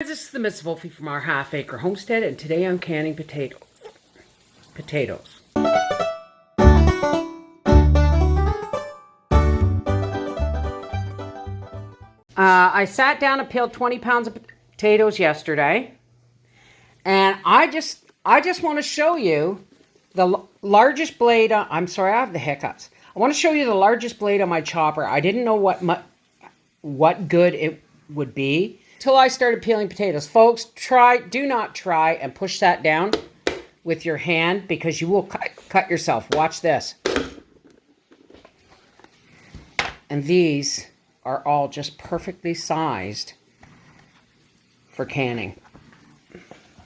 This is the Miss Wolfie from our half-acre homestead, and today I'm canning potatoes. I sat down and peeled 20 pounds of potatoes yesterday, and I just want to show you the largest blade. I'm sorry, I have the hiccups. I want to show you the largest blade on my chopper. I didn't know what good it would be till I started peeling potatoes. Folks, do not try and push that down with your hand because you will cut yourself. Watch this. And these are all just perfectly sized for canning.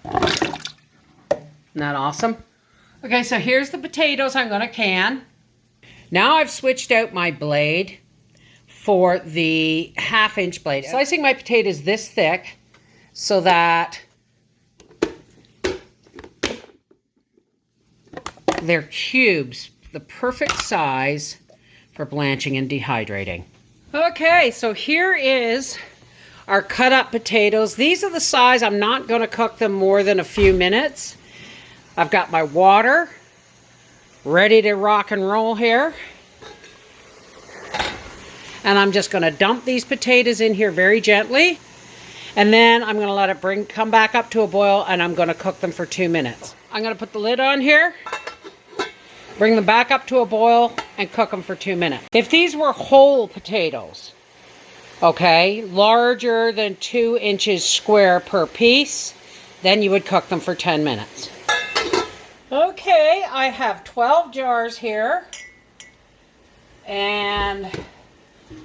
Isn't that awesome? Okay, so here's the potatoes I'm going to can. Now I've switched out my blade for the 1/2-inch blade. Slicing my potatoes this thick so that they're cubes, the perfect size for blanching and dehydrating. Okay, so here is our cut up potatoes. These are the size. I'm not going to cook them more than a few minutes. I've got my water ready to rock and roll here. And I'm just going to dump these potatoes in here very gently. And then I'm going to let it come back up to a boil, and I'm going to cook them for 2 minutes. I'm going to put the lid on here, bring them back up to a boil, and cook them for 2 minutes. If these were whole potatoes, okay, larger than 2 inches square per piece, then you would cook them for 10 minutes. Okay, I have 12 jars here, and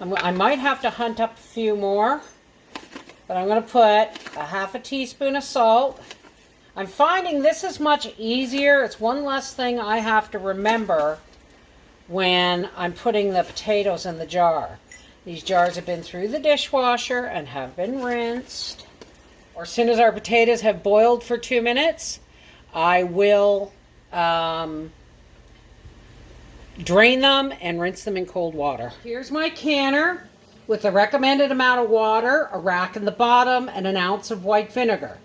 I might have to hunt up a few more, but I'm going to put a 1/2 teaspoon of salt. I'm finding this is much easier. It's one less thing I have to remember when I'm putting the potatoes in the jar. These jars have been through the dishwasher and have been rinsed. Or as soon as our potatoes have boiled for 2 minutes, I will drain them and rinse them in cold water. Here's my canner with the recommended amount of water, a rack in the bottom, and 1 ounce of white vinegar.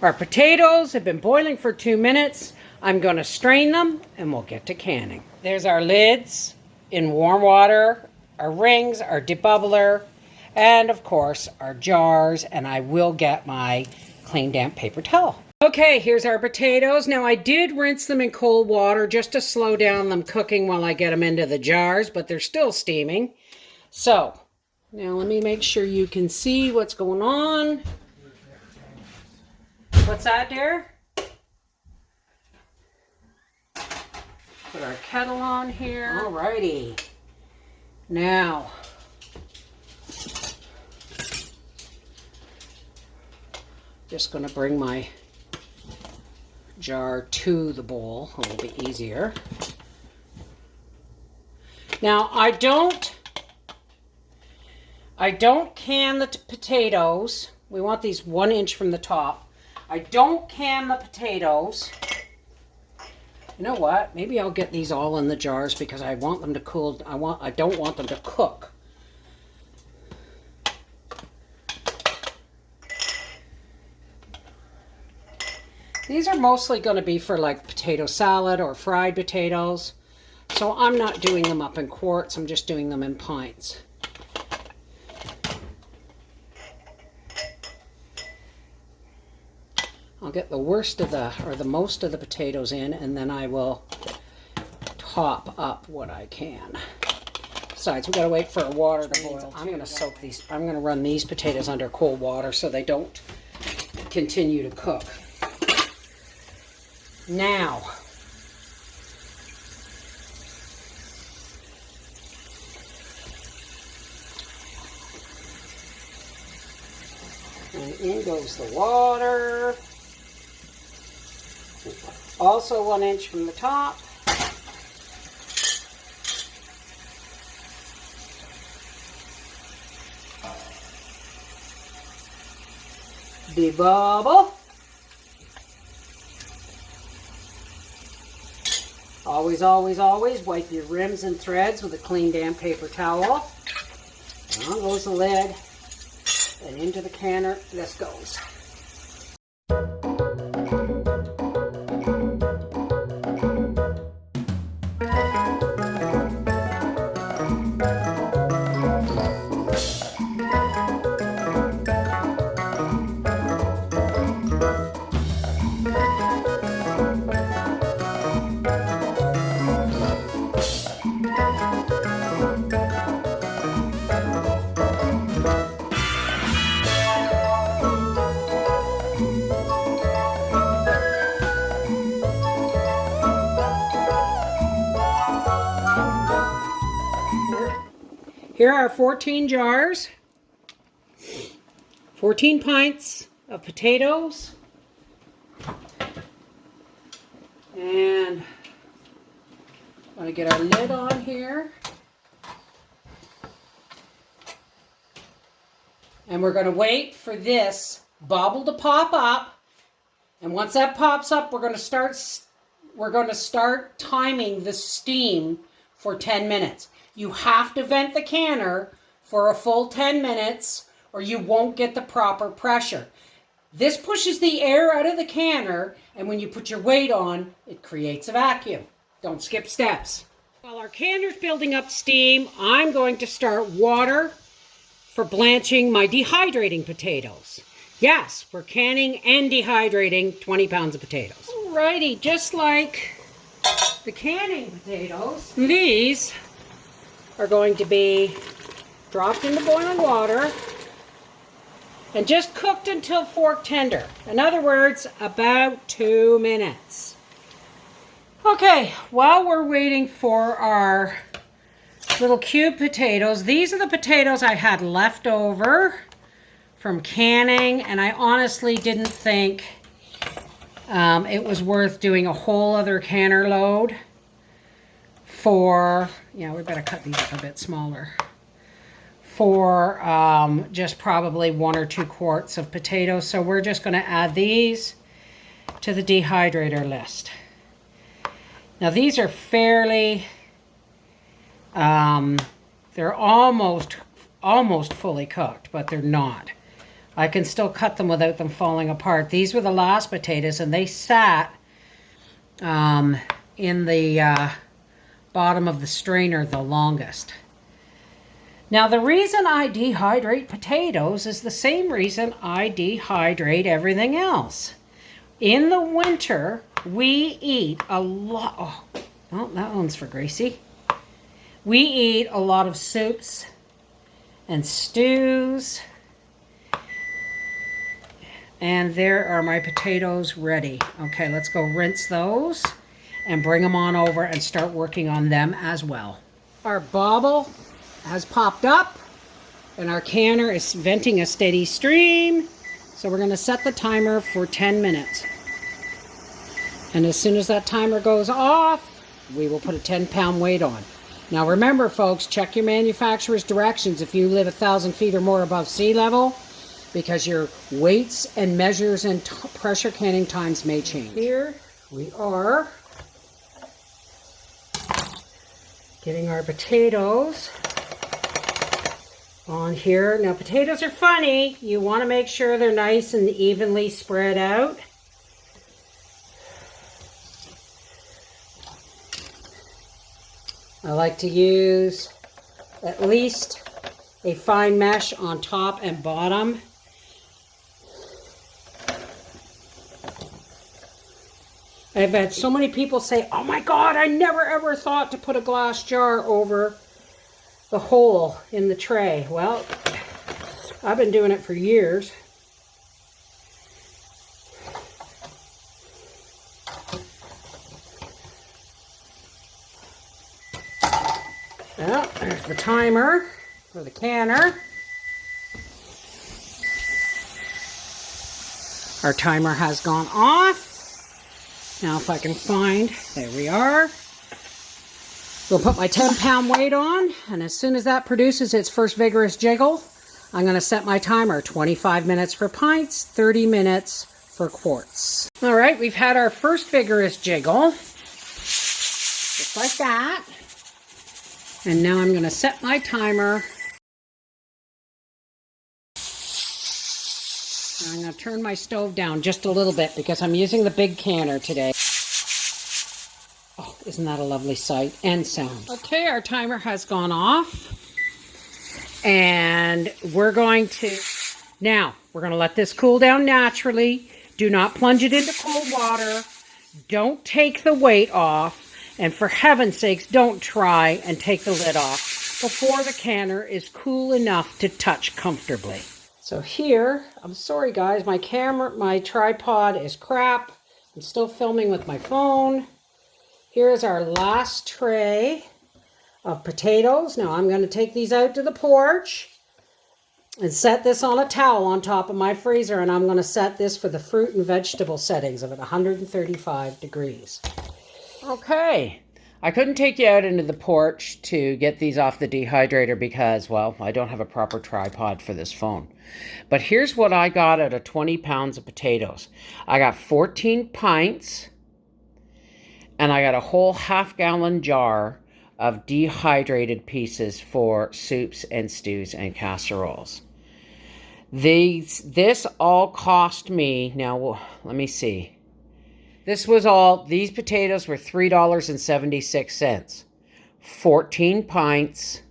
Our potatoes have been boiling for 2 minutes. I'm going to strain them and we'll get to canning. There's our lids in warm water, our rings, our debubbler, and of course our jars, and I will get my clean damp paper towel. Okay, here's our potatoes. Now I did rinse them in cold water just to slow down them cooking while I get them into the jars, but they're still steaming. So, now let me make sure you can see what's going on. What's that, dear? Put our kettle on here. Alrighty. Now, just going to bring my jar to the bowl a little bit easier. Now I don't can the potatoes. We want these 1 inch from the top. I don't can the potatoes. You know what? Maybe I'll get these all in the jars because I want them to cool. I don't want them to cook. These are mostly going to be for like potato salad or fried potatoes. So I'm not doing them up in quarts, I'm just doing them in pints. I'll get the worst of the most of the potatoes in, and then I will top up what I can. Besides, we've got to wait for our water to boil. I'm going to soak these, I'm going to run these potatoes under cold water so they don't continue to cook. Now, and in goes the water. Also 1 inch from the top. Debubble. Always, always, always wipe your rims and threads with a clean damp paper towel. On goes the lid. And into the canner this goes. Here are 14 jars, 14 pints of potatoes, and I'm going to get our lid on here, and we're going to wait for this bubble to pop up, and once that pops up, we're going to start timing the steam for 10 minutes. You have to vent the canner for a full 10 minutes or you won't get the proper pressure. This pushes the air out of the canner, and when you put your weight on, it creates a vacuum. Don't skip steps. While our canner's building up steam, I'm going to start water for blanching my dehydrating potatoes. Yes, we're canning and dehydrating 20 pounds of potatoes. Alrighty, just like the canning potatoes, these are going to be dropped into boiling water and just cooked until fork tender. In other words, about 2 minutes. Okay, while we're waiting for our little cube potatoes, these are the potatoes I had left over from canning, and I honestly didn't think it was worth doing a whole other canner load for, we better cut these up a bit smaller, for just probably 1 or 2 quarts of potatoes. So we're just going to add these to the dehydrator list. Now these are fairly, they're almost fully cooked, but they're not. I can still cut them without them falling apart. These were the last potatoes, and they sat in the bottom of the strainer the longest. Now the reason I dehydrate potatoes is the same reason I dehydrate everything else. In the winter, we eat a lot, oh, that one's for Gracie. We eat a lot of soups and stews. And there are my potatoes ready. Okay, let's go rinse those and bring them on over and start working on them as well. Our bobble has popped up and our canner is venting a steady stream. So we're going to set the timer for 10 minutes. And as soon as that timer goes off, we will put a 10-pound weight on. Now remember, folks, check your manufacturer's directions if you live 1,000 feet or more above sea level, because your weights and measures and pressure canning times may change. Here we are getting our potatoes on here. Now potatoes are funny. You want to make sure they're nice and evenly spread out. I like to use at least a fine mesh on top and bottom. I've had so many people say, oh my God, I never ever thought to put a glass jar over the hole in the tray. Well, I've been doing it for years. Well, there's the timer for the canner. Our timer has gone off. Now if I can find, there we are. We'll put my 10-pound weight on, and as soon as that produces its first vigorous jiggle, I'm going to set my timer. 25 minutes for pints, 30 minutes for quarts. All right, we've had our first vigorous jiggle, just like that. And now I'm going to set my timer I'm going to turn my stove down just a little bit because I'm using the big canner today. Oh, isn't that a lovely sight and sound? Okay, our timer has gone off. And we're going to let this cool down naturally. Do not plunge it into cold water. Don't take the weight off. And for heaven's sakes, don't try and take the lid off before the canner is cool enough to touch comfortably. So here, I'm sorry guys, my tripod is crap. I'm still filming with my phone. Here is our last tray of potatoes. Now I'm going to take these out to the porch and set this on a towel on top of my freezer, and I'm going to set this for the fruit and vegetable settings of 135 degrees. Okay, I couldn't take you out into the porch to get these off the dehydrator because, well, I don't have a proper tripod for this phone. But here's what I got out of 20 pounds of potatoes. I got 14 pints, and I got a whole half-gallon jar of dehydrated pieces for soups and stews and casseroles. This all cost me, now let me see. These potatoes were $3.76. 14 pints,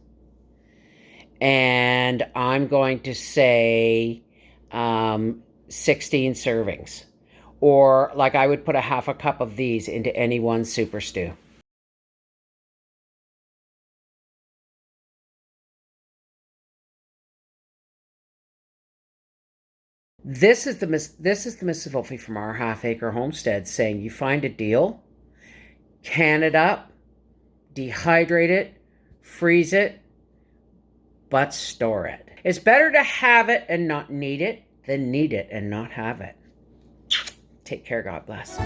and I'm going to say 16 servings. Or like I would put a half a cup of these into any one super stew. This is the Mrs. Wolfie from our half-acre homestead saying you find a deal, can it up, dehydrate it, freeze it, but store it. It's better to have it and not need it than need it and not have it. Take care. God bless.